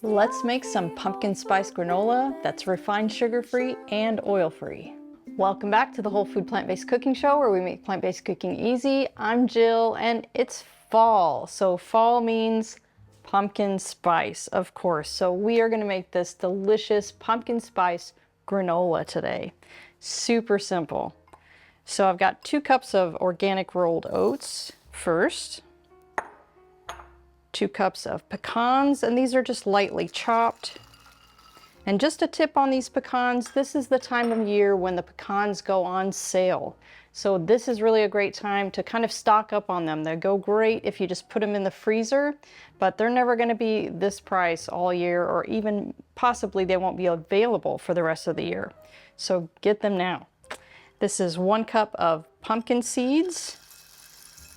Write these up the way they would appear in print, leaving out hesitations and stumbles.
Let's make some pumpkin spice granola that's refined sugar-free and oil-free. Welcome back to the Whole Food Plant-Based Cooking Show, where we make plant-based cooking easy. I'm Jill, and it's fall. So fall means pumpkin spice, of course. So we are gonna make this delicious pumpkin spice granola today. Super simple. So I've got 2 cups of organic rolled oats first. 2 cups of pecans, and these are just lightly chopped. And just a tip on these pecans, this is the time of year when the pecans go on sale. So this is really a great time to kind of stock up on them. They go great if you just put them in the freezer, but they're never going to be this price all year, or even possibly they won't be available for the rest of the year. So get them now. This is 1 cup of pumpkin seeds,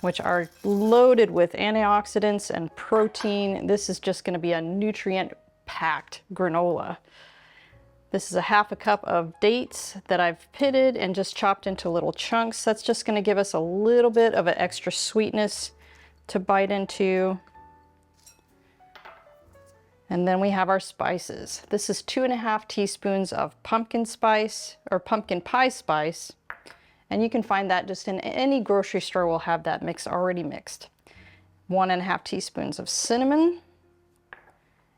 which are loaded with antioxidants and protein. This is just going to be a nutrient-packed granola. This is a 1/2 cup of dates that I've pitted and just chopped into little chunks. That's just going to give us a little bit of an extra sweetness to bite into. And then we have our spices. This is 2½ teaspoons of pumpkin spice, or pumpkin pie spice. And you can find that just in any grocery store will have that mix already mixed. 1½ teaspoons of cinnamon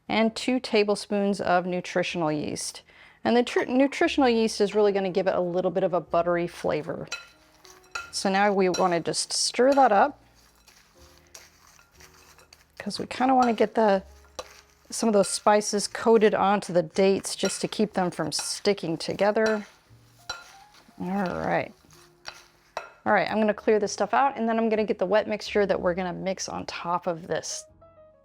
and 2 tablespoons of nutritional yeast. And the nutritional yeast is really going to give it a little bit of a buttery flavor. So now we want to just stir that up, because we kind of want to get some of those spices coated onto the dates just to keep them from sticking together. All right, I'm going to clear this stuff out, and then I'm going to get the wet mixture that we're going to mix on top of this.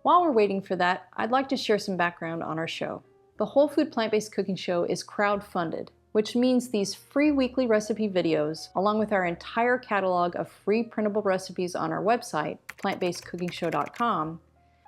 While we're waiting for that, I'd like to share some background on our show. The Whole Food Plant-Based Cooking Show is crowd-funded, which means these free weekly recipe videos, along with our entire catalog of free printable recipes on our website, plantbasedcookingshow.com,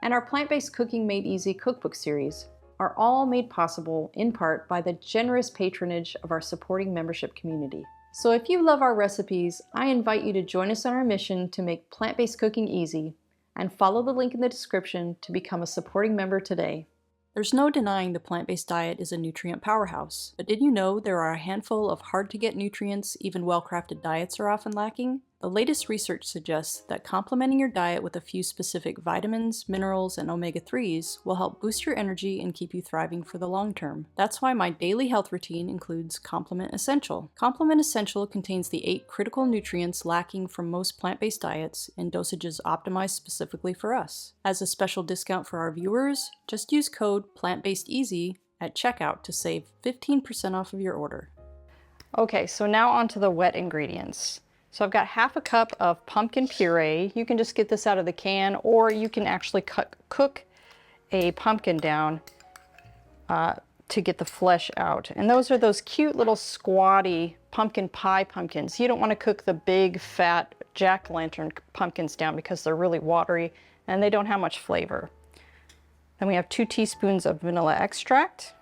and our Plant-Based Cooking Made Easy cookbook series, are all made possible in part by the generous patronage of our supporting membership community. So if you love our recipes, I invite you to join us on our mission to make plant-based cooking easy, and follow the link in the description to become a supporting member today. There's no denying the plant-based diet is a nutrient powerhouse, but did you know there are a handful of hard-to-get nutrients even well-crafted diets are often lacking? The latest research suggests that complementing your diet with a few specific vitamins, minerals, and omega-3s will help boost your energy and keep you thriving for the long term. That's why my daily health routine includes Complement Essential. Complement Essential contains the 8 critical nutrients lacking from most plant-based diets in dosages optimized specifically for us. As a special discount for our viewers, just use code PLANTBASEDEASY at checkout to save 15% off of your order. Okay, so now onto the wet ingredients. So I've got 1/2 cup of pumpkin puree. You can just get this out of the can, or you can actually cook a pumpkin down to get the flesh out. And those are those cute little squatty pumpkin pie pumpkins. You don't want to cook the big fat jack-o'-lantern pumpkins down because they're really watery and they don't have much flavor. Then we have 2 teaspoons of vanilla extract,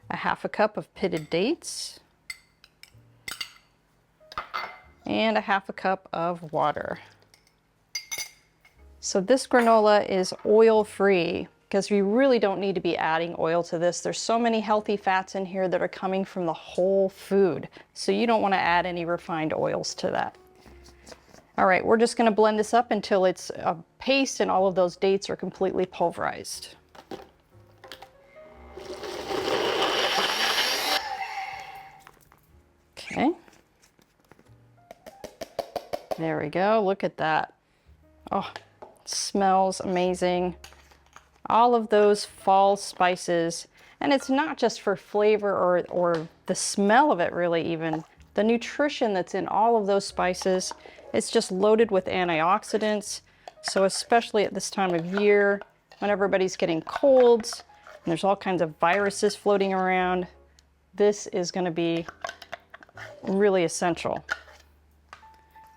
a 1/2 cup of pitted dates, and a 1/2 cup of water. So this granola is oil-free because we really don't need to be adding oil to this. There's so many healthy fats in here that are coming from the whole food. So you don't want to add any refined oils to that. All right, we're just going to blend this up until it's a paste and all of those dates are completely pulverized. Okay. There we go, look at that. Oh, it smells amazing. All of those fall spices, and it's not just for flavor or the smell of it really even. The nutrition that's in all of those spices, it's just loaded with antioxidants. So especially at this time of year, when everybody's getting colds, and there's all kinds of viruses floating around, this is gonna be really essential.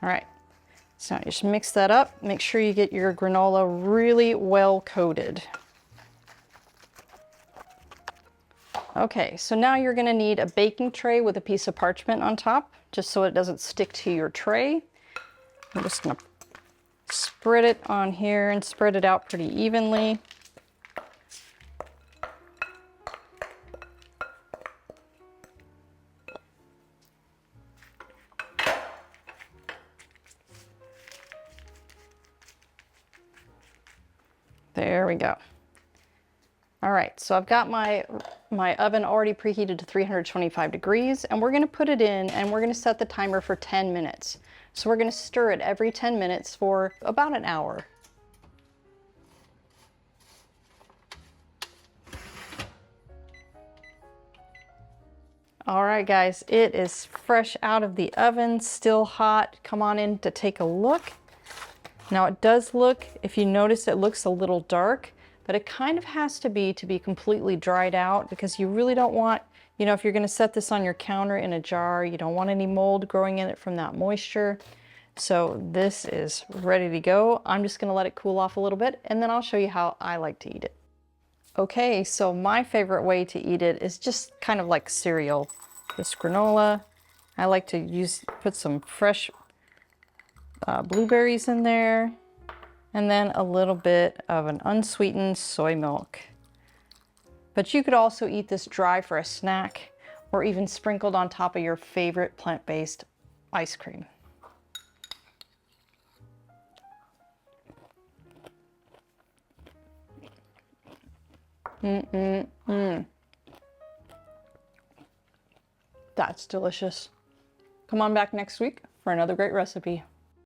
All right. So just mix that up. Make sure you get your granola really well coated. Okay, so now you're going to need a baking tray with a piece of parchment on top, just so it doesn't stick to your tray. I'm just going to spread it on here and spread it out pretty evenly. There we go. All right, so I've got my oven already preheated to 325 degrees, and we're gonna put it in and we're gonna set the timer for 10 minutes. So we're gonna stir it every 10 minutes for about an hour. All right, guys, it is fresh out of the oven, still hot. Come on in to take a look. Now it does look, if you notice, it looks a little dark, but it kind of has to be completely dried out, because you really don't want, you know, if you're gonna set this on your counter in a jar, you don't want any mold growing in it from that moisture. So this is ready to go. I'm just gonna let it cool off a little bit, and then I'll show you how I like to eat it. Okay, so my favorite way to eat it is just kind of like cereal. This granola, I like to put some fresh blueberries in there, and then a little bit of an unsweetened soy milk. But you could also eat this dry for a snack, or even sprinkled on top of your favorite plant-based ice cream. That's delicious. Come on back next week for another great recipe.